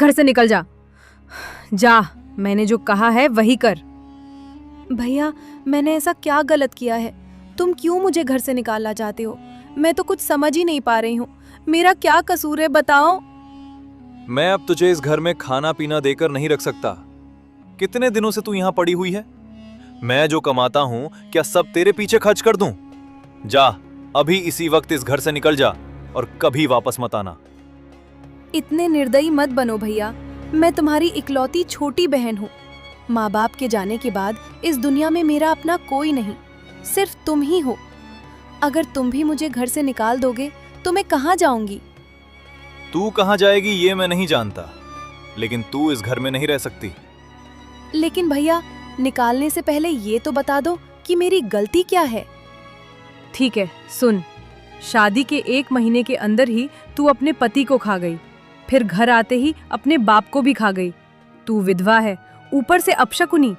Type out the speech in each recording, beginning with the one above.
घर से निकल जा। जा, मैंने जो कहा है वही कर। भैया, मैंने ऐसा क्या गलत किया है? तुम क्यों मुझे घर से निकालना चाहते हो? मैं तो कुछ समझ ही नहीं पा रही हूँ। मेरा क्या कसूर है, बताओ। मैं अब तुझे इस घर में खाना पीना देकर नहीं रख सकता। कितने दिनों से तू यहाँ पड़ी हुई है? मैं जो कमाता हूँ क्या सब तेरे पीछे खर्च कर दूं? जा, अभी इसी वक्त इस घर से निकल जा और कभी वापस मत आना। इतने निर्दयी मत बनो भैया। मैं तुम्हारी इकलौती छोटी बहन हूँ। माँ बाप के जाने के बाद इस दुनिया में मेरा अपना कोई नहीं, सिर्फ तुम ही हो। अगर तुम भी मुझे घर से निकाल दोगे तो मैं कहाँ जाऊंगी? तू कहाँ जाएगी ये मैं नहीं जानता, लेकिन तू इस घर में नहीं रह सकती। लेकिन भैया, निकालने से पहले ये तो बता दो कि मेरी गलती क्या है। ठीक है, सुन। शादी के 1 महीने के अंदर ही तू अपने पति को खा गई, फिर घर आते ही अपने बाप को भी खा गई। तू विधवा है, ऊपर से अपशकुनी।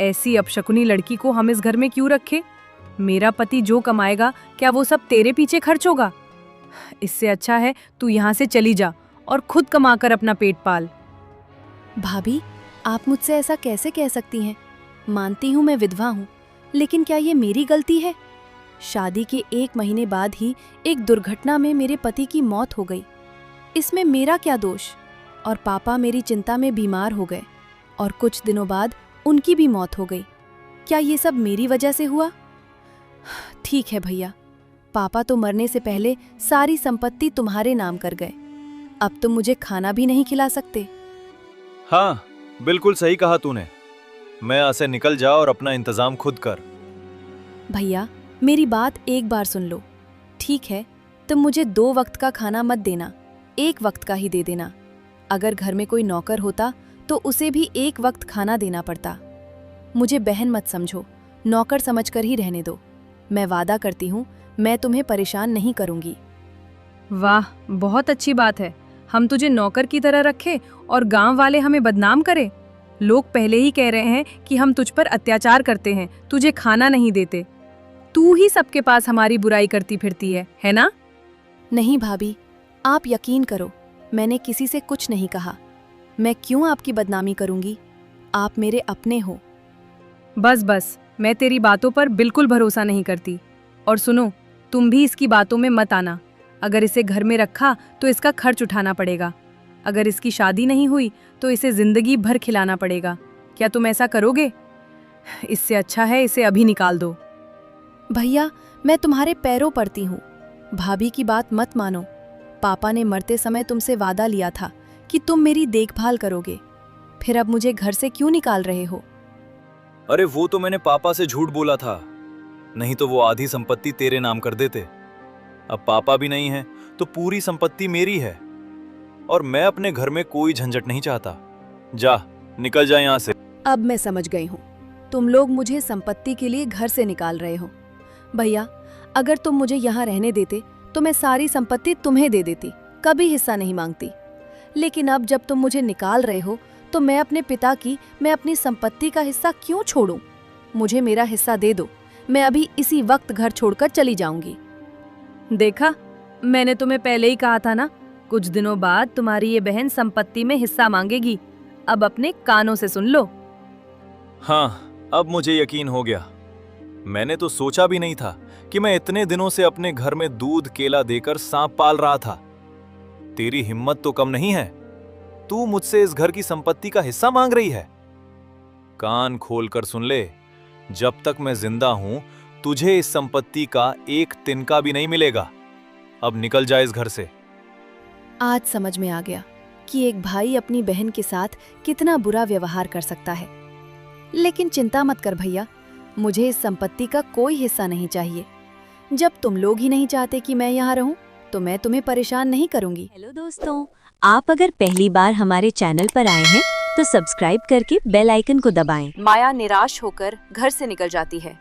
ऐसी अपशकुनी लड़की को हम इस घर में क्यों रखें? मेरा पति जो कमाएगा क्या वो सब तेरे पीछे खर्च होगा? इससे अच्छा है तू यहाँ से चली जा और खुद कमाकर अपना पेट पाल। भाभी, आप मुझसे ऐसा कैसे कह सकती हैं? मानती हूँ मैं विधवा हूँ, लेकिन क्या ये मेरी गलती है? शादी के 1 महीने बाद ही एक दुर्घटना में मेरे पति की मौत हो गई। इसमें मेरा क्या दोष? और पापा मेरी चिंता में बीमार हो गए और कुछ दिनों बाद उनकी भी मौत हो गई। क्या ये सब मेरी वजह से हुआ? ठीक है भैया, पापा तो मरने से पहले सारी संपत्ति तुम्हारे नाम कर गए। अब तुम मुझे खाना भी नहीं खिला सकते। हाँ, बिल्कुल सही कहा तूने। मैं यहाँ से निकल जा और अपना इंतजाम खुद कर। भैया, मेरी बात एक बार सुन लो। ठीक है, तुम मुझे 2 वक्त का खाना मत देना, 1 वक्त का ही दे देना। अगर घर में कोई नौकर होता तो उसे भी 1 वक्त खाना देना पड़ता। मुझे बहन मत समझो, नौकर समझकर ही रहने दो। मैं वादा करती हूँ मैं तुम्हें परेशान नहीं करूँगी। वाह, बहुत अच्छी बात है। हम तुझे नौकर की तरह रखें और गांव वाले हमें बदनाम करें। लोग पहले ही कह रहे हैं कि हम तुझ पर अत्याचार करते हैं, तुझे खाना नहीं देते। तू ही सबके पास हमारी बुराई करती फिरती है ना? नहीं भाभी, आप यकीन करो, मैंने किसी से कुछ नहीं कहा। मैं क्यों आपकी बदनामी करूँगी? आप मेरे अपने हो। बस बस, मैं तेरी बातों पर बिल्कुल भरोसा नहीं करती। और सुनो, तुम भी इसकी बातों में मत आना। अगर इसे घर में रखा तो इसका खर्च उठाना पड़ेगा। अगर इसकी शादी नहीं हुई तो इसे जिंदगी भर खिलाना पड़ेगा। क्या तुम ऐसा करोगे? इससे अच्छा है इसे अभी निकाल दो। भैया, मैं तुम्हारे पैरों पड़ती हूँ। भाभी की बात मत मानो। पापा ने मरते समय तुमसे वादा लिया था कि तुम मेरी देखभाल करोगे। फिर अब मुझे घर से क्यों निकाल रहे हो? अरे वो तो मैंने पापा से झूठ बोला था, नहीं तो वो आधी संपत्ति तेरे नाम कर देते। अब पापा भी नहीं है तो पूरी संपत्ति मेरी है और मैं अपने घर में कोई झंझट नहीं चाहता। जा, निकल जा यहाँ से। अब मैं समझ गई हूँ, तुम लोग मुझे संपत्ति के लिए घर से निकाल रहे हो। भैया, अगर तुम मुझे यहाँ रहने देते तो मैं सारी संपत्ति तुम्हें दे देती, कभी हिस्सा नहीं मांगती। लेकिन अब जब तुम मुझे निकाल रहे हो तो मैं अपनी संपत्ति का हिस्सा क्यों छोड़ूं? मुझे मेरा हिस्सा दे दो। मैं अभी इसी वक्त घर छोड़कर चली जाऊंगी। देखा, मैंने तुम्हें पहले ही कहा था ना, कुछ दिनों बाद तुम्हारी ये बहन संपत्ति में हिस्सा मांगेगी। अब अपने कानों से सुन लो। हाँ, अब मुझे यकीन हो गया। मैंने तो सोचा भी नहीं था कि मैं इतने दिनों से अपने घर में दूध केला देकर सांप पाल रहा था। तेरी हिम्मत तो कम नहीं है, तू मुझसे इस घर की संपत्ति का हिस्सा मांग रही है। कान खोलकर सुन ले, जब तक मैं जिंदा हूं तुझे इस संपत्ति का 1 तिनका भी नहीं मिलेगा। अब निकल जा इस घर से। आज समझ में आ गया कि एक भाई अपनी बहन के साथ कितना बुरा व्यवहार कर सकता है। लेकिन चिंता मत कर भैया, मुझे इस संपत्ति का कोई हिस्सा नहीं चाहिए। जब तुम लोग ही नहीं चाहते कि मैं यहाँ रहूं, तो मैं तुम्हें परेशान नहीं करूंगी। हेलो दोस्तों, आप अगर पहली बार हमारे चैनल पर आए हैं तो सब्सक्राइब करके बेल आइकन को दबाएं। माया निराश होकर घर से निकल जाती है।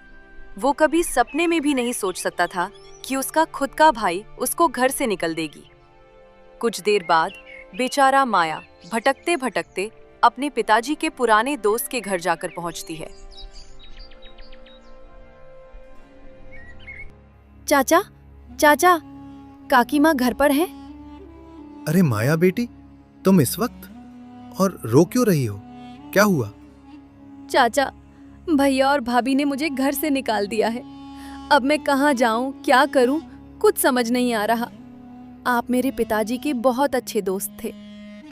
वो कभी सपने में भी नहीं सोच सकता था कि उसका खुद का भाई उसको घर से निकल देगी। कुछ देर बाद बेचारा माया भटकते भटकते अपने पिताजी के पुराने दोस्त के घर जाकर पहुंचती है। चाचा, चाचा, काकी माँ घर पर हैं? अरे माया बेटी, तुम इस वक्त? और रो क्यों रही हो? क्या हुआ? चाचा, भैया और भाभी ने मुझे घर से निकाल दिया है। अब मैं कहाँ जाऊँ, क्या करूँ, कुछ समझ नहीं आ रहा। आप मेरे पिताजी के बहुत अच्छे दोस्त थे।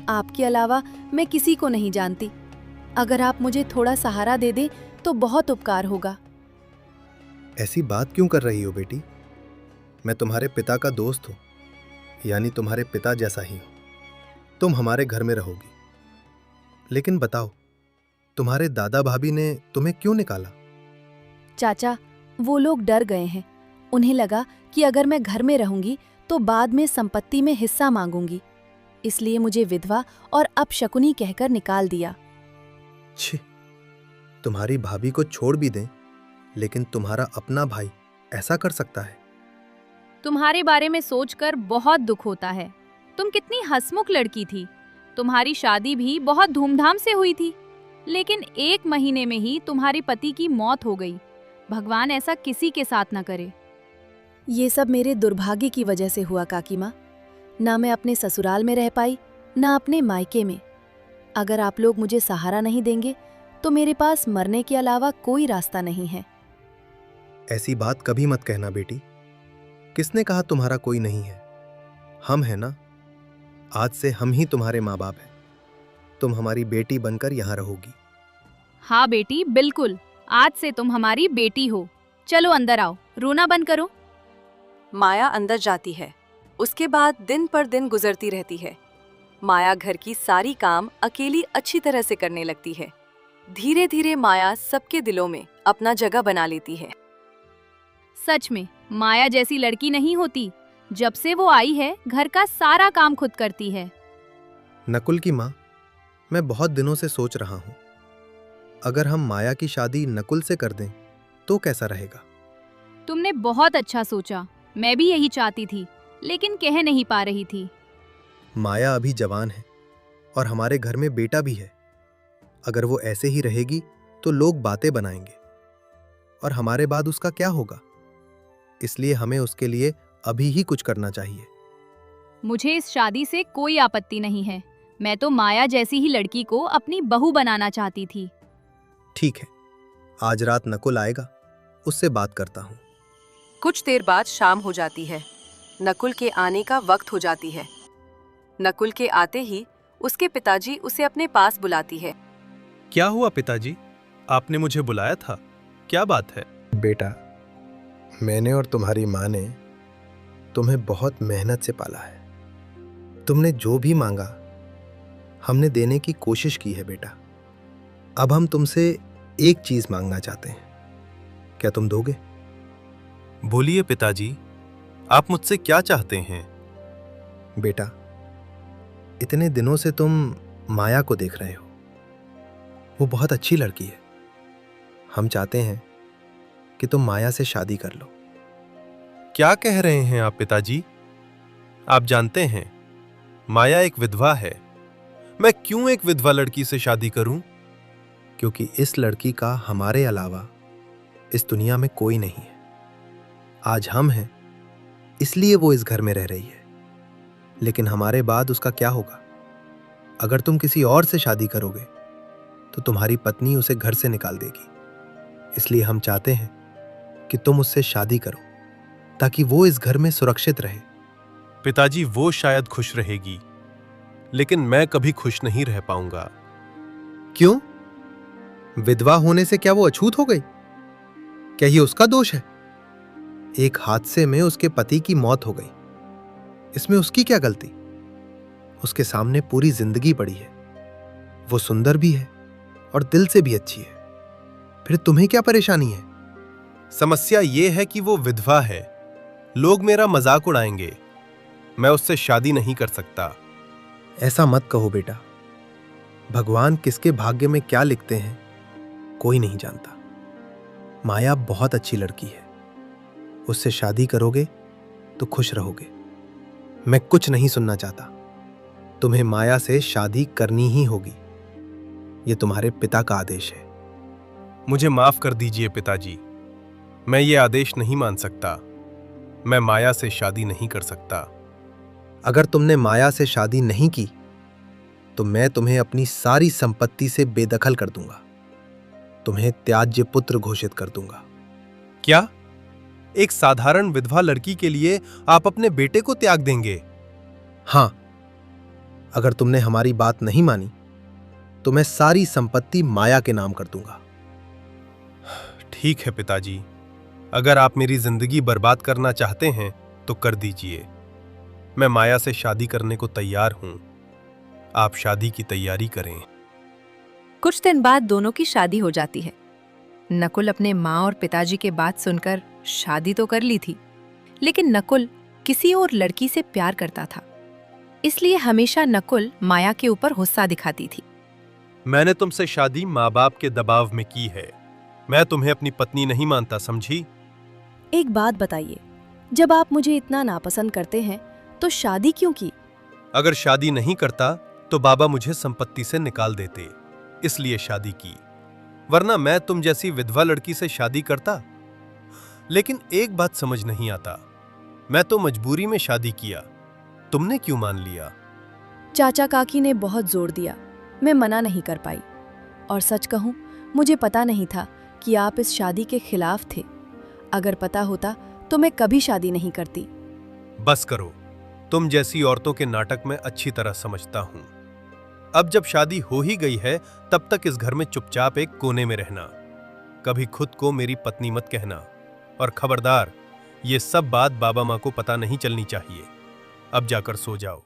आपके अलावा मैं किसी को नहीं जानती। अगर आप मुझे थोड़ा सहारा दे दें तो बहुत उपकार होगा। ऐसी बात क्यों कर रही हो बेटी? मैं तुम्हारे पिता का दोस्त हूँ, यानी तुम्हारे पिता जैसा ही हूँ। तुम हमारे घर में रहोगी। लेकिन बताओ, तुम्हारे दादा भाभी ने तुम्हें क्यों निकाला? चाचा, वो लोग डर गए हैं। उन्हें लगा कि अगर मैं घर में रहूंगी तो बाद में संपत्ति में हिस्सा मांगूंगी, इसलिए मुझे विधवा और अपशकुनी कहकर निकाल दिया। छी, तुम्हारी भाभी को छोड़ भी दें, लेकिन तुम्हारा अपना भाई ऐसा कर सकता है? तुम्हारे बारे में सोचकर बहुत दुख होता है। तुम कितनी हंसमुख लड़की थी। तुम्हारी शादी भी बहुत धूमधाम से हुई थी, लेकिन 1 महीने में ही तुम्हारे पति की मौत हो गई। भगवान ऐसा किसी के साथ न करे। ये सब मेरे दुर्भाग्य की वजह से हुआ काकी माँ। ना मैं अपने ससुराल में रह पाई, ना अपने मायके में। अगर आप लोग मुझे सहारा नहीं देंगे तो मेरे पास मरने के अलावा कोई रास्ता नहीं है। ऐसी बात कभी मत कहना बेटी। किसने कहा तुम्हारा कोई नहीं है? हम हैं ना। आज से हम ही तुम्हारे माँ बाप हैं। तुम हमारी बेटी बनकर यहाँ रहोगी। हाँ बेटी, बिल्कुल। आज से तुम हमारी बेटी हो। चलो अंदर आओ, रोना बंद करो। माया अंदर जाती है। उसके बाद दिन पर दिन गुजरती रहती है। माया घर की सारी काम अकेली अच्छी तरह से करने लगती है। धीरे धीरे माया सबके दिलों में अपना जगह बना लेती है। सच में माया जैसी लड़की नहीं होती। जब से वो आई है, घर का सारा काम खुद करती है। नकुल की माँ, मैं बहुत दिनों से सोच रहा हूँ, अगर हम माया की शादी नकुल से कर दें तो कैसा रहेगा? तुमने बहुत अच्छा सोचा। मैं भी यही चाहती थी, लेकिन कह नहीं पा रही थी। माया अभी जवान है और हमारे घर में बेटा भी है। अगर वो ऐसे ही रहेगी तो लोग बातें बनाएंगे, और हमारे बाद उसका क्या होगा? इसलिए हमें उसके लिए अभी ही कुछ करना चाहिए। मुझे इस शादी से कोई आपत्ति नहीं है। मैं तो माया जैसी ही लड़की को अपनी बहू बनाना चाहती थी। ठीक है, आज रात नकुल आएगा, उससे बात करता हूँ। कुछ देर बाद शाम हो जाती है। नकुल के आने का वक्त हो जाती है। नकुल के आते ही उसके पिताजी उसे अपने पास बुलाती है। क्या हुआ पिताजी? आपने मुझे बुलाया था, क्या बात है? बेटा, मैंने और तुम्हारी माँ ने तुम्हें बहुत मेहनत से पाला है। तुमने जो भी मांगा हमने देने की कोशिश की है बेटा। अब हम तुमसे एक चीज मांगना चाहते हैं, क्या तुम दोगे? बोलिए पिताजी, आप मुझसे क्या चाहते हैं? बेटा, इतने दिनों से तुम माया को देख रहे हो। वो बहुत अच्छी लड़की है। हम चाहते हैं कि तुम माया से शादी कर लो। क्या कह रहे हैं आप पिताजी? आप जानते हैं माया एक विधवा है। मैं क्यों एक विधवा लड़की से शादी करूं? क्योंकि इस लड़की का हमारे अलावा इस दुनिया में कोई नहीं है। आज हम हैं, इसलिए वो इस घर में रह रही है। लेकिन हमारे बाद उसका क्या होगा? अगर तुम किसी और से शादी करोगे तो तुम्हारी पत्नी उसे घर से निकाल देगी। इसलिए हम चाहते हैं कि तुम उससे शादी करो, ताकि वो इस घर में सुरक्षित रहे। पिताजी, वो शायद खुश रहेगी, लेकिन मैं कभी खुश नहीं रह पाऊंगा। क्यों? विधवा होने से क्या वो अछूत हो गई? क्या ये उसका दोष है? एक हादसे में उसके पति की मौत हो गई, इसमें उसकी क्या गलती? उसके सामने पूरी जिंदगी पड़ी है। वो सुंदर भी है और दिल से भी अच्छी है। फिर तुम्हें क्या परेशानी है? समस्या ये है कि वो विधवा है। लोग मेरा मजाक उड़ाएंगे। मैं उससे शादी नहीं कर सकता। ऐसा मत कहो बेटा। भगवान किसके भाग्य में क्या लिखते हैं कोई नहीं जानता। माया बहुत अच्छी लड़की है। उससे शादी करोगे तो खुश रहोगे। मैं कुछ नहीं सुनना चाहता। तुम्हें माया से शादी करनी ही होगी। ये तुम्हारे पिता का आदेश है। मुझे माफ कर दीजिए पिताजी, मैं ये आदेश नहीं मान सकता। मैं माया से शादी नहीं कर सकता। अगर तुमने माया से शादी नहीं की तो मैं तुम्हें अपनी सारी संपत्ति से बेदखल कर दूंगा। तुम्हें त्याज्य पुत्र घोषित कर दूंगा। क्या एक साधारण विधवा लड़की के लिए आप अपने बेटे को त्याग देंगे? हां, अगर तुमने हमारी बात नहीं मानी तो मैं सारी संपत्ति माया के नाम कर दूंगा। ठीक है पिताजी, अगर आप मेरी जिंदगी बर्बाद करना चाहते हैं तो कर दीजिए। मैं माया से शादी करने को तैयार हूं। आप शादी की तैयारी करें। कुछ दिन बाद दोनों की शादी हो जाती है। नकुल अपने माँ और पिताजी के बात सुनकर शादी तो कर ली थी, लेकिन नकुल किसी और लड़की से प्यार करता था। इसलिए हमेशा नकुल माया के ऊपर गुस्सा दिखाती थी। मैंने तुमसे शादी माँ बाप के दबाव में की है। मैं तुम्हें अपनी पत्नी नहीं मानता, समझी? एक बात बताइए, जब आप मुझे इतना नापसंद करते हैं तो शादी क्यों की? अगर शादी नहीं करता तो बाबा मुझे संपत्ति से निकाल देते, इसलिए शादी की। वरना मैं तुम जैसी विधवा लड़की से शादी करता। लेकिन एक बात समझ नहीं आता, मैं तो मजबूरी में शादी किया, तुमने क्यों मान लिया? चाचा काकी ने बहुत जोर दिया, मैं मना नहीं कर पाई। और सच कहूं, मुझे पता नहीं था कि आप इस शादी के खिलाफ थे। अगर पता होता तो मैं कभी शादी नहीं करती। बस करो, तुम जैसी औरतों के नाटक में अच्छी तरह समझता हूं। अब जब शादी हो ही गई है, तब तक इस घर में चुपचाप एक कोने में रहना। कभी खुद को मेरी पत्नी मत कहना। और खबरदार, ये सब बात बाबा माँ को पता नहीं चलनी चाहिए। अब जाकर सो जाओ।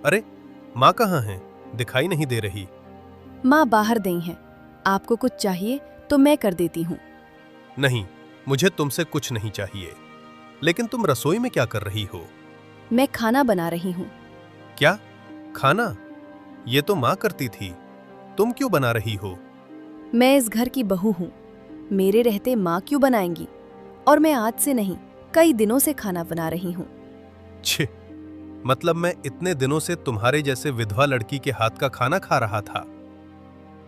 अरे, माँ कहाँ हैं? दिखाई नहीं दे रही। माँ बाहर गई हैं। आपको कुछ चाहिए तो मैं कर देती हूँ। नहीं, मुझे तुमसे कुछ नहीं चाहिए। लेकिन तुम रसोई में क्या कर रही हो? मैं खाना बना रही हूँ। क्या खाना? ये तो माँ करती थी, तुम क्यों बना रही हो? मैं इस घर की बहू हूँ, मेरे रहते माँ क्यों बनाएंगी? और मैं आज से नहीं, कई दिनों से खाना बना रही हूँ। छे, मतलब मैं इतने दिनों से तुम्हारे जैसे विधवा लड़की के हाथ का खाना खा रहा था।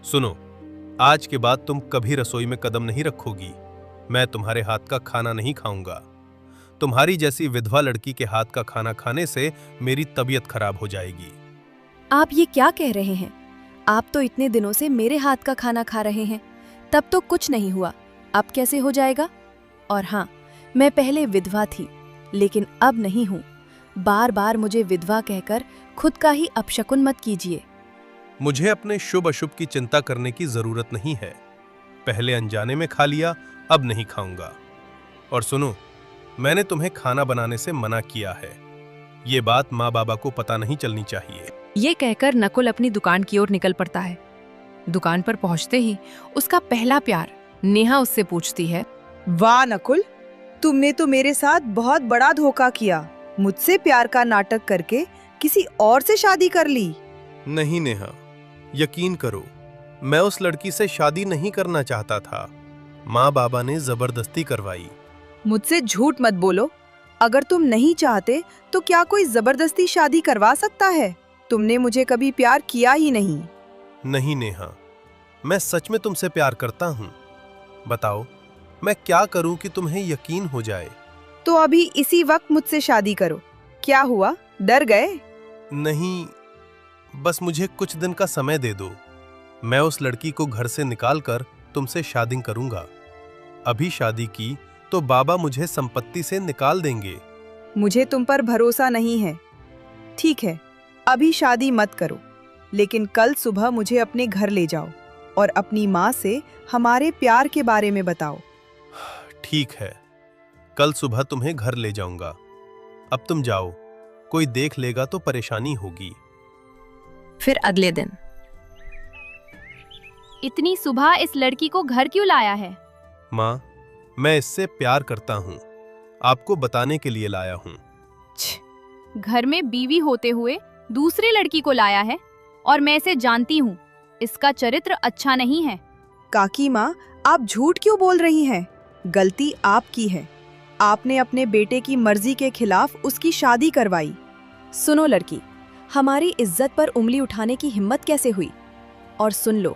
सुनो, आज के बाद तुम कभी रसोई में कदम नहीं रखोगी। मैं तुम्हारे हाथ का खाना नहीं खाऊंगा। तुम्हारी जैसी विधवा लड़की के हाथ का खाना खाने से मेरी तबीयत खराब हो जाएगी। आप ये क्या कह रहे हैं? आप तो इतने दिनों से मेरे हाथ का खाना खा रहे हैं, तब तो कुछ नहीं हुआ, अब कैसे हो जाएगा? और हाँ, मैं पहले विधवा थी, लेकिन अब नहीं हूँ। बार बार मुझे विधवा कहकर खुद का ही अपशकुन मत कीजिए। मुझे अपने शुभ अशुभ की चिंता करने की जरूरत नहीं है। पहले अनजाने में खा लिया, अब नहीं खाऊंगा। और सुनो, मैंने तुम्हें खाना बनाने से मना किया है। ये बात माँ बाबा को पता नहीं चलनी चाहिए। ये कहकर नकुल अपनी दुकान की ओर निकल पड़ता है। दुकान पर पहुंचते ही उसका पहला प्यार नेहा उससे पूछती है, वाह नकुल, तुमने तो मेरे साथ बहुत बड़ा धोखा किया। मुझसे प्यार का नाटक करके किसी और से शादी कर ली। नहीं नेहा, यकीन करो, मैं उस लड़की से शादी नहीं करना चाहता था। माँ बाबा ने जबरदस्ती करवाई। मुझसे झूठ मत बोलो। अगर तुम नहीं चाहते तो क्या कोई जबरदस्ती शादी करवा सकता है? तुमने मुझे कभी प्यार किया ही नहीं। नहीं नेहा, मैं सच में तुमसे प्यार करता हूँ। बताओ, मैं क्या करूँ कि तुम्हें यकीन हो जाए? तो अभी इसी वक्त मुझसे शादी करो। क्या हुआ, डर गए? नहीं, बस मुझे कुछ दिन का समय दे दो। मैं उस लड़की को घर से निकालकर तुमसे शादी करूंगा। अभी शादी की तो बाबा मुझे संपत्ति से निकाल देंगे। मुझे तुम पर भरोसा नहीं है। ठीक है, अभी शादी मत करो, लेकिन कल सुबह मुझे अपने घर ले जाओ और अपनी माँ से हमारे प्यार के बारे में बताओ। ठीक है, कल सुबह तुम्हें घर ले जाऊंगा। अब तुम जाओ, कोई देख लेगा तो परेशानी होगी। फिर अगले दिन, इतनी सुबह इस लड़की को घर क्यों लाया है? माँ, मैं इससे प्यार करता हूँ, आपको बताने के लिए लाया हूँ। घर में बीवी होते हुए दूसरे लड़की को लाया है, और मैं इसे जानती हूँ, इसका चरित्र अच्छा नहीं है। काकी माँ, आप झूठ क्यों बोल रही हैं? गलती आपकी है। आपने अपने बेटे की मर्जी के खिलाफ उसकी शादी करवाई। सुनो लड़की, हमारी इज्जत पर उंगली उठाने की हिम्मत कैसे हुई? और सुन लो,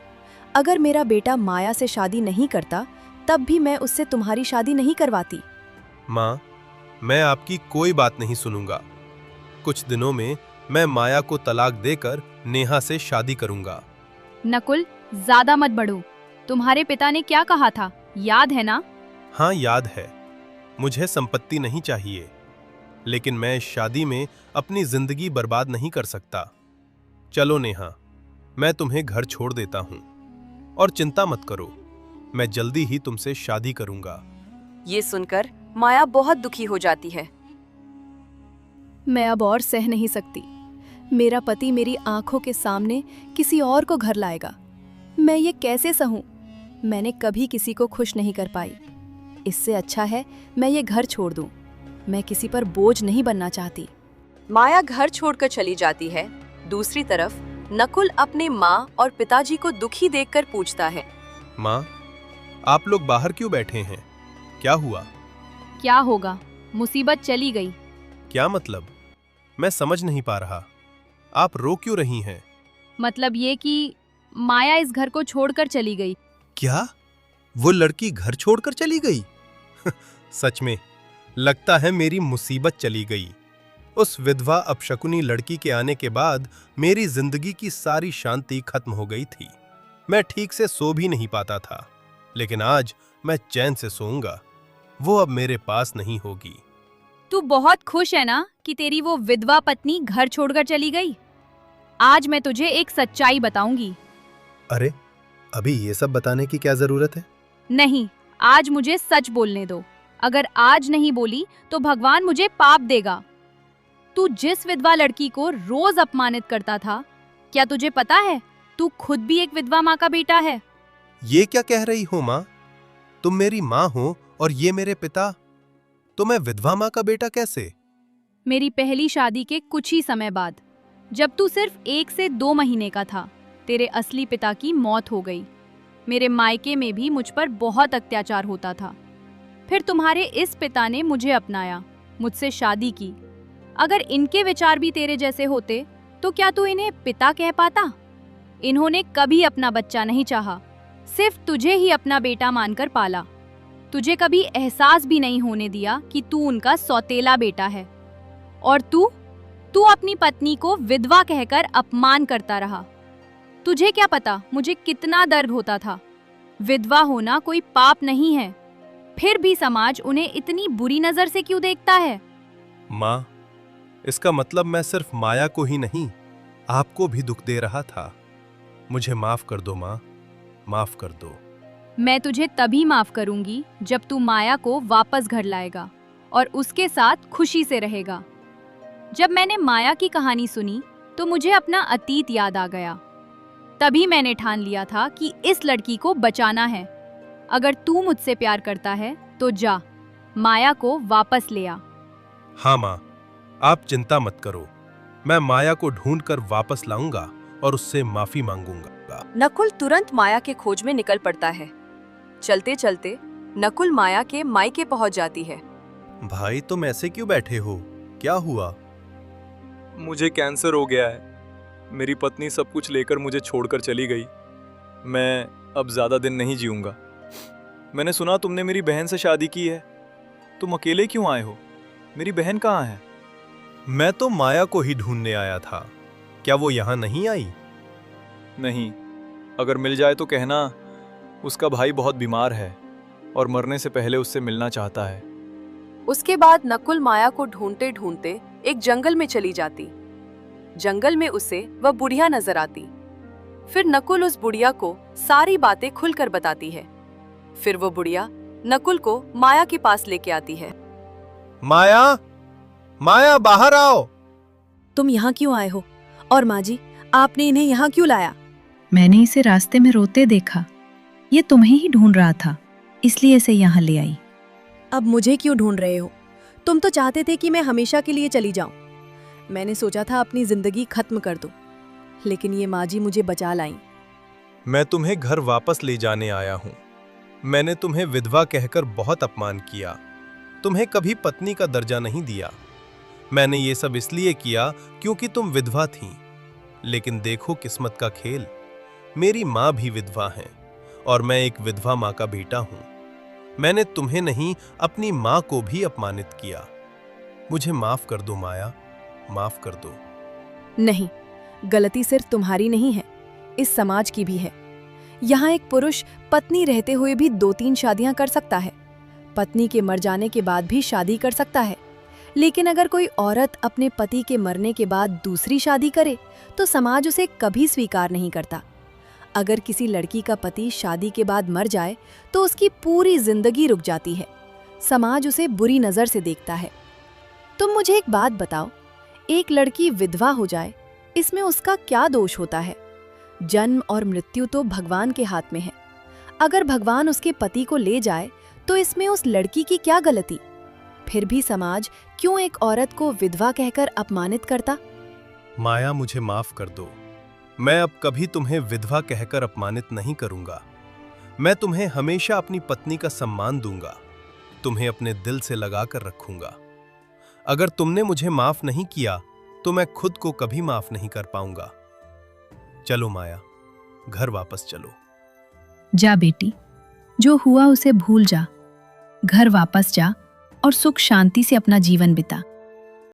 अगर मेरा बेटा माया से शादी नहीं करता तब भी मैं उससे तुम्हारी शादी नहीं करवाती। माँ, मैं आपकी कोई बात नहीं सुनूंगा। कुछ दिनों में मैं माया को तलाक देकर नेहा से शादी करूंगा। नकुल, ज्यादा मत बढ़ो। तुम्हारे पिता ने क्या कहा था, याद है ना? हाँ, याद है। मुझे संपत्ति नहीं चाहिए, लेकिन मैं इस शादी में अपनी जिंदगी बर्बाद नहीं कर सकता। चलो नेहा, मैं तुम्हें घर छोड़ देता हूँ और चिंता मत करो, मैं जल्दी ही तुमसे शादी करूंगा। ये सुनकर माया बहुत दुखी हो जाती है। मैं अब और सह नहीं सकती। मेरा पति मेरी आंखों के सामने किसी और को घर लाएगा। मैं ये कैसे सहूं? मैंने कभी किसी को खुश नहीं कर पाई। इससे अच्छा है मैं ये घर छोड़ दूं। मैं किसी पर बोझ नहीं बनना चाहती। माया घर छोड़कर चली जाती है। दूसरी तरफ नकुल अपने माँ और पिताजी को दुखी देखकर पूछता है, माँ, आप लोग बाहर क्यों बैठे हैं? क्या हुआ? क्या होगा, मुसीबत चली गई। क्या मतलब? मैं समझ नहीं पा रहा। आप रो क्यों रही हैं? मतलब ये कि माया इस घर को छोड़कर चली गई। क्या वो लड़की घर छोड़कर चली गई? सच में लगता है मेरी मुसीबत चली गई। उस विधवा अपशकुनी लड़की के आने के बाद मेरी जिंदगी की सारी शांति खत्म हो गई थी। मैं ठीक से सो भी नहीं पाता था, लेकिन आज मैं चैन से सोऊंगा। वो अब मेरे पास नहीं होगी। तू बहुत खुश है ना कि तेरी वो विधवा पत्नी घर छोड़कर चली गई? आज मैं तुझे एक सच्चाई बताऊंगी। अरे, अभी ये सब बताने की क्या जरूरत है? नहीं, आज मुझे सच बोलने दो। अगर आज नहीं बोली तो भगवान मुझे पाप देगा। तू जिस विधवा लड़की को रोज अपमानित करता था, क्या तुझे पता है तू खुद भी एक विधवा माँ का बेटा है? ये क्या कह रही हो माँ? तुम मेरी माँ हो और ये मेरे पिता, तो मैं विधवा माँ का बेटा कैसे? मेरी पहली शादी के कुछ ही समय बाद, जब तू सिर्फ 1 से 2 महीने का था, तेरे असली पिता की मौत हो गई। मेरे मायके में भी मुझ पर बहुत अत्याचार होता था। फिर तुम्हारे इस पिता ने मुझे अपनाया, मुझसे शादी की। अगर इनके विचार भी तेरे जैसे होते तो क्या तू इन्हें पिता कह पाता? इन्होंने कभी अपना बच्चा नहीं चाहा, सिर्फ तुझे ही अपना बेटा मानकर पाला। तुझे कभी एहसास भी नहीं होने दिया कि तू उनका सौतेला बेटा है। और तू अपनी पत्नी को विधवा कहकर अपमान करता रहा। तुझे क्या पता मुझे कितना दर्द होता था। विधवा होना कोई पाप नहीं है, फिर भी समाज उन्हें इतनी बुरी नजर से क्यों देखता है? माँ, इसका मतलब मैं सिर्फ माया को ही नहीं, आपको भी दुख दे रहा था। मुझे माफ कर दो माँ, माफ कर दो। मैं तुझे तभी माफ करूंगी जब तू माया को वापस घर लाएगा और उसके साथ खुशी से रहेगा। जब मैंने माया की कहानी सुनी तो मुझे अपना अतीत याद आ गया। तभी मैंने ठान लिया था कि इस लड़की को बचाना है। अगर तू मुझसे प्यार करता है तो जा, माया को वापस ले आ। हाँ माँ, आप चिंता मत करो। मैं माया को ढूंढकर वापस लाऊंगा और उससे माफी मांगूंगा। नकुल तुरंत माया के खोज में निकल पड़ता है। चलते चलते नकुल माया के मायके पहुंच जाती है। भाई, तुम ऐसे क्यों बैठे हो? क्या हुआ? मुझे कैंसर हो गया है। मेरी पत्नी सब कुछ लेकर मुझे छोड़कर चली गई। मैं अब ज्यादा दिन नहीं जीऊंगा। मैंने सुना तुमने मेरी बहन से शादी की है। तुम अकेले क्यों आए हो? मेरी बहन कहाँ है? मैं तो माया को ही ढूंढने आया था। क्या वो यहाँ नहीं आई? नहीं, अगर मिल जाए तो कहना। उसका भाई बहुत बीमार है और मरने से पहले उससे मिलना चाहता है। उसके बाद नकुल माया को ढूंढते ढूंढते एक जंगल में चली जाती। जंगल में उसे वह बुढ़िया नजर आती। फिर नकुल उस बुढ़िया को सारी बातें खुलकर बताती है। फिर वो बुढ़िया नकुल को माया के पास लेके आती है। माया, माया, बाहर आओ। तुम यहाँ क्यों आए हो? और माँ जी, आपने इन्हें यहाँ क्यों लाया? मैंने इसे रास्ते में रोते देखा। ये तुम्हें ही ढूंढ रहा था, इसलिए इसे यहाँ ले आई। अब मुझे क्यों ढूंढ रहे हो? तुम तो चाहते थे कि मैं हमेशा के लिए चली जाऊं। मैंने सोचा था अपनी जिंदगी खत्म कर दूं, लेकिन ये माँ जी मुझे बचा लाई। मैं तुम्हें घर वापस ले जाने आया हूँ। मैंने तुम्हें विधवा कहकर बहुत अपमान किया। तुम्हें कभी पत्नी का दर्जा नहीं दिया। मैंने ये सब इसलिए किया क्योंकि तुम विधवा थीं। लेकिन देखो किस्मत का खेल, मेरी माँ भी विधवा है और मैं एक विधवा माँ का बेटा हूँ। मैंने तुम्हें नहीं, अपनी मां को भी अपमानित किया। मुझे माफ कर दो माया, माफ कर दो। नहीं, गलती सिर्फ तुम्हारी नहीं है, इस समाज की भी है। यहाँ एक पुरुष पत्नी रहते हुए भी 2-3 शादियां कर सकता है, पत्नी के मर जाने के बाद भी शादी कर सकता है। लेकिन अगर कोई औरत अपने पति के मरने के बाद दूसरी शादी करे तो समाज उसे कभी स्वीकार नहीं करता। अगर किसी लड़की का पति शादी के बाद मर जाए तो उसकी पूरी जिंदगी रुक जाती है, समाज उसे बुरी नजर से देखता है। तुम मुझे एक बात बताओ, एक लड़की विधवा हो जाए, इसमें उसका क्या दोष होता है? जन्म और मृत्यु तो भगवान के हाथ में है। अगर भगवान उसके पति को ले जाए तो इसमें उस लड़की की क्या गलती? फिर भी समाज क्यों एक औरत को विधवा कहकर अपमानित करता? माया, मुझे माफ कर दो। मैं अब कभी तुम्हें विधवा कहकर अपमानित नहीं करूंगा। मैं तुम्हें हमेशा अपनी पत्नी का सम्मान दूंगा, तुम्हें अपने दिल से लगाकर रखूंगा। अगर तुमने मुझे माफ नहीं किया तो मैं खुद को कभी माफ नहीं कर पाऊंगा। चलो माया, घर वापस चलो। जा बेटी, जो हुआ उसे भूल जा, घर वापस जा और सुख शांति से अपना जीवन बिता।